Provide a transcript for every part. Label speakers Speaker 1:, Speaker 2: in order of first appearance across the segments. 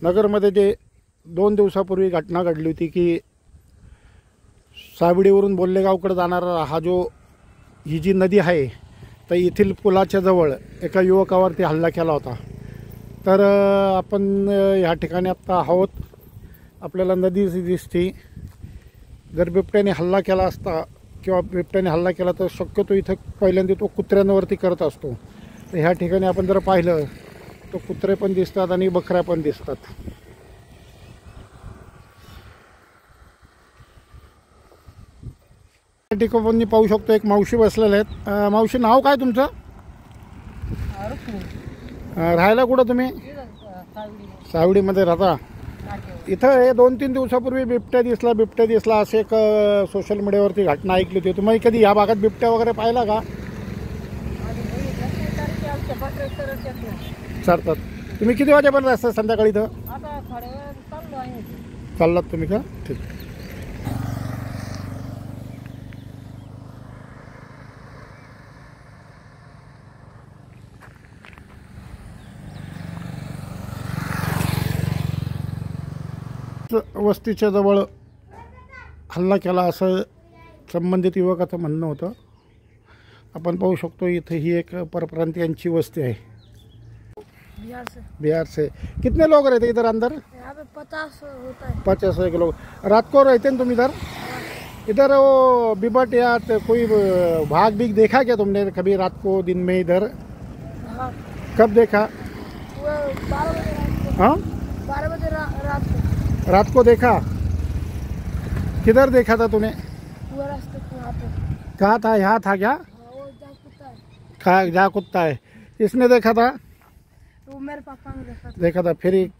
Speaker 1: नगरमध्ये जे 2 दिवसापूर्वी घटना घडली होती की सावडीवरून बोल्लेगावकडे जाणारा ही जी नदी आहे तर येथील पुलाच्या जवळ एका युवकावरती हल्ला केला होता। तर आपण या ठिकाणी आत्ता आहोत। आपल्याला नदी दिसते। जर बिबट्याने हल्ला केला असता किंवा बिबट्याने हल्ला केला तर शक्यतो इथं पहिल्यांदा तो कुत्र्यांवरती करत असतो। तर ह्या ठिकाणी आपण जर पाहिलं तो कुत्रे पण दिसतात आणि बकऱ्या पण दिसतात। ठिकाणी पाहू शकतो एक मावशी बसलेले आहेत। मावशी, नाव काय तुमचं? राहायला कुठं तुम्ही? सावडीमध्ये राहता। इथं हे 2-3 दिवसापूर्वी बिबट्या दिसला असे एक सोशल मीडियावरती घटना ऐकली होती। तुम्ही कधी या भागात बिबट्या वगैरे पाहिला का? चालतात। तुम्ही किती वाजेपर्यंत असता संध्याकाळी इथं? चाललात तुम्ही का? ठीक। वस्तीच्या जवळ हल्ला केला असं संबंधित युवकाचं म्हणणं होतं। आपण पाहू शकतो इथे ही एक परप्रांतीयांची वस्ती है। बिहार से कितने लोग रहते इधर अंदर?
Speaker 2: यहाँ पे 50 होता है।
Speaker 1: 50 लोग रात को रहते हैं तुम इधर? इधर वो बिबट या कोई भाग भी देखा क्या तुमने कभी रात को दिन में इधर?
Speaker 2: हाँ।
Speaker 1: कब देखा?
Speaker 2: 12 बजे।
Speaker 1: हाँ,
Speaker 2: 12 बजे रात को।
Speaker 1: रात को देखा? किधर देखा था तूने?
Speaker 2: वो रास्ते पे वहाँ पे।
Speaker 1: कहाँ था? यहाँ था क्या?
Speaker 2: वो जा कुत्ता है।
Speaker 1: कहाँ जा कुत्ता है? इसने देखा था?
Speaker 2: वो मेरे पापा ने
Speaker 1: देखा था। फिर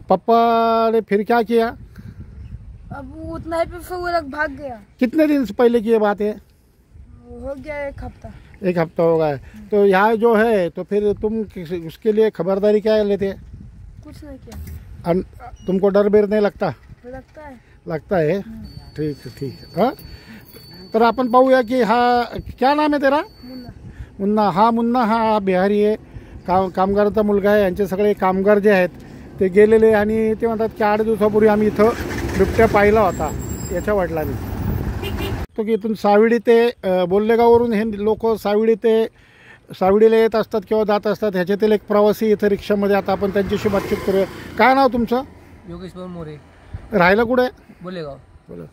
Speaker 1: पापा ने फिर क्या किया?
Speaker 2: अब वो उतना ही पे फिर वो लोग भाग गया।
Speaker 1: कितने दिन से पहले की ये बात है?
Speaker 2: हो गया 1 हफ्ता।
Speaker 1: 1 हफ्ता हो गया है। तो यहाँ जो है तो फिर तुम उसके लिए खबरदारी क्या लेते?
Speaker 2: कुछ नहीं किया।
Speaker 1: तुमको डर बेर नहीं लगता?
Speaker 2: लगता है।
Speaker 1: लगता है। ठीक है। हाँ, तर आपण पाहूया की हा क्या नाम आहे तेरा? मुन्ना हा बिहारी आहे। कामगाराचा मुलगा आहे। यांचे सगळे कामगार जे आहेत ते गेलेले आणि ते म्हणतात की 8 दिवसापूर्वी आम्ही इथं बिबट्या पाहिला होता याच्या वडिलांनी। तो की इथून सावडी ते बोल्लेगाववरून हे लोक सावडीला येत असतात किंवा जात असतात। ह्याच्यातील एक प्रवासी इथं रिक्षामध्ये, आता आपण त्यांच्याशी बातचीत करूया। काय नाव तुमचं?
Speaker 3: योगेश मोरे।
Speaker 1: राहायला कुठे?
Speaker 3: बोलेगाव।
Speaker 1: बोला।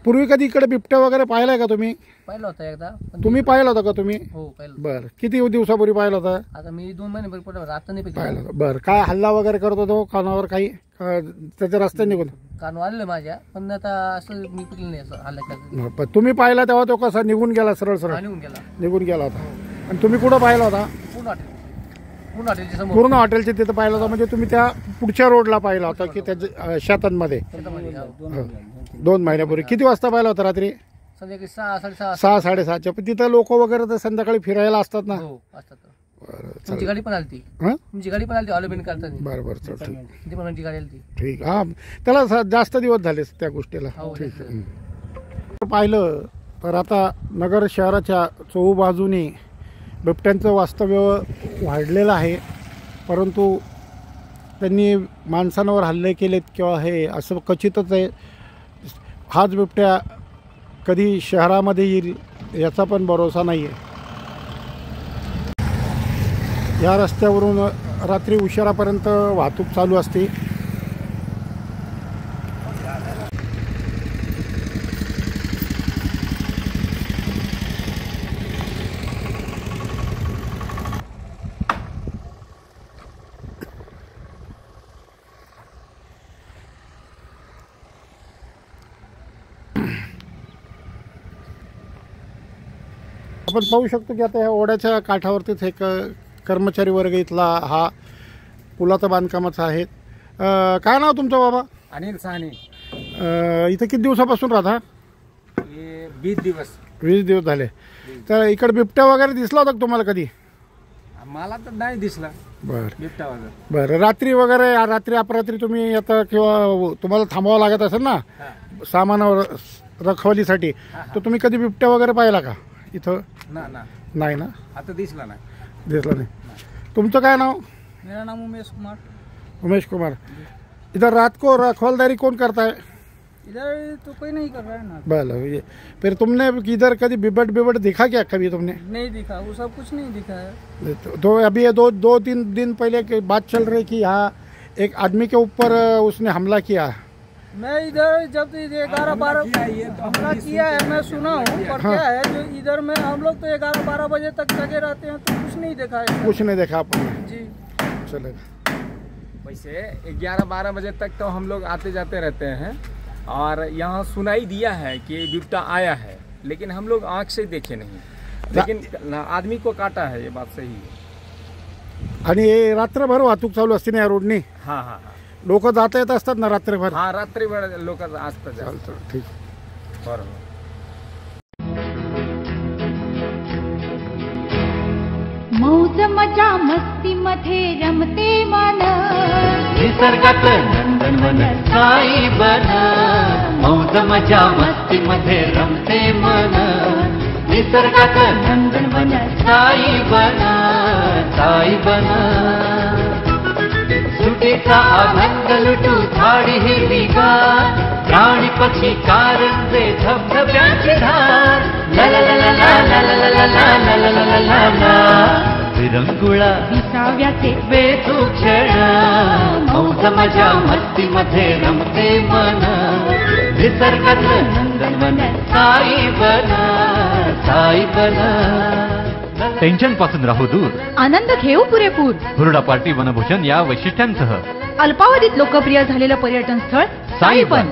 Speaker 1: पूर्वी कधी इकडे बिबट्या वगैरे पाहिलाय का तुम्ही?
Speaker 3: पाहिलं होतं एकदा।
Speaker 1: तुम्ही पाहिला होता का तुम्ही?
Speaker 3: हो, पाहिलं।
Speaker 1: बरं, किती दिवसापूर्वी पाहिला होता?
Speaker 3: आता मी 2 महिने पूर्वी आता नाही
Speaker 1: पाहिला होता। बरं, काय हल्ला वगैरे करत होतो कानावर काही त्याच्या रस्त्याने निघून?
Speaker 3: कान वाढलं माझ्या, पण आता असं मी कुठलं नाही असं हल्ला करत।
Speaker 1: पण तुम्ही पाहिला तेव्हा तो कसा निघून गेला? सरळ निघून गेला होता। आणि तुम्ही कुठं पाहिला होता?
Speaker 3: पूर्ण हॉटेलच्या समोर।
Speaker 1: पूर्ण हॉटेलच्या तिथं पाहिला होता? म्हणजे तुम्ही त्या पुढच्या रोडला पाहिला होता की त्याच्या शेतांमध्ये? 2 महिन्यापूर्वी। किती वाजता पाहिला होता? रात्री
Speaker 3: संध्याकाळी 6-6:30।
Speaker 1: 6-6:30च्या। पण तिथं लोक वगैरे तर संध्याकाळी फिरायला असतात ना?
Speaker 3: हो, असतात।
Speaker 1: बरं,
Speaker 3: तुमची गाडी पण आलती?
Speaker 1: हां,
Speaker 3: तुमची गाडी पण आलती ऑलिबिन करताना?
Speaker 1: बरं, चल ठीक।
Speaker 3: ती पण गाडी आलती।
Speaker 1: ठीक। हां, त्याला जास्त दिवस झाले त्या गोष्टीला। ठीक आहे। पाहिलं तर आता नगर शहराच्या चहूबाजूने बिबट्यांचं वास्तव्य वाढलेलं आहे। परंतु त्यांनी माणसांवर हल्ले केलेत किंवा हे असं क्वचितच आहे। हाच बिबट्या कधी शहरामध्ये येईल याचा पण भरोसा नाही आहे। या रस्त्यावरून रात्री उशिरापर्यंत वाहतूक चालू असते। आपण पाहू शकतो की आता या ओढ्याच्या काठावरतीच एक कर्मचारी वर्ग इथला हा पुलाचा बांधकामाचा आहे। काय नाव तुमचं बाबा?
Speaker 4: अनिल साहनी।
Speaker 1: इथं किती दिवसापासून राहता?
Speaker 4: 20 दिवस।
Speaker 1: 20 दिवस झाले। तर इकडे बिबट्या वगैरे दिसला होता तुम्हाला कधी?
Speaker 4: मला तर नाही दिसला
Speaker 1: बरं
Speaker 4: बिबट्या वगैरे।
Speaker 1: बरं, रात्री वगैरे रात्री अपरात्री तुम्ही येता किंवा तुम्हाला थांबावं लागत असेल ना सामानावर रखवालीसाठी, तर तुम्ही कधी बिबट्या वगैरे पाहिला का इथं? नाही ना?
Speaker 4: आता दिसला नाही।
Speaker 1: दिसला नाही। तुमचं काय नाव?
Speaker 3: मेरा नाम उमेश कुमार।
Speaker 1: उमेश कुमार। इधर रात को रखवालदारी कौन करता है?
Speaker 3: इधर तो कोई नहीं कर रहा है ना।
Speaker 1: भले ये फिर तुमने इधर कभी बिबट दिखा क्या कभी तुमने?
Speaker 3: नहीं दिखा, वो सब कुछ नहीं दिखा है।
Speaker 1: तो अभी ये दो तीन दिन पहले की बात चल रही कि यहाँ एक आदमी के ऊपर उसने हमला किया।
Speaker 3: मैं इधर जब 11-12 हमला किया है मैं सुना हूँ, पर क्या है जो इधर में हम लोग तो 11-12 बजे तक जगे रहते हैं तो कुछ नहीं देखा है।
Speaker 1: कुछ नहीं देखा आपने?
Speaker 3: जी
Speaker 1: चलेगा।
Speaker 4: वैसे 11-12 बजे तक तो हम लोग आते जाते रहते हैं और यहाँ सुनाई दिया है कि बिबटा आया है, लेकिन हम लोग आँख से देखे नहीं, लेकिन आदमी को काटा है, ये बात सही है।
Speaker 1: आणि हे रात्रभर वाहतूक चालू असते ना या रोडनी?
Speaker 4: हाँ हाँ हाँ
Speaker 1: लोक जाता येत असतात ना रात्रभर?
Speaker 4: हाँ, रात्रीभर लोक असतात.
Speaker 1: चालतं, ठीक.
Speaker 4: बरोबर.
Speaker 5: मौज मजा मस्ती मध्ये रमते मन,
Speaker 6: निसर्गात नंदनवन साई बन. मौज मजा मस्ती मध्ये रमते मन, निसर्गात नंदनवन साई बन. साई बन सुटीचा आनंद लुटू झाडी हिरवीगार, प्राणी पक्षी कारंजे धबधब्याची धार. ला ला ला ला ला ला ला ला ला ला ला ला ला ला. विरंगुळा
Speaker 5: विसाव्याचे
Speaker 6: बेतू क्षण, मौज मजा मस्ती मध्ये रमते मन. निसर्गात नंदनवन साई बन. साई बन.
Speaker 7: टेन्शन पासून राहू दूर,
Speaker 5: आनंद घेऊ पुरेपूर.
Speaker 7: हुरडा पार्टी वनभूषण या वैशिष्ट्यांसह
Speaker 5: अल्पावधीत लोकप्रिय झालेलं पर्यटन स्थळ साईबन.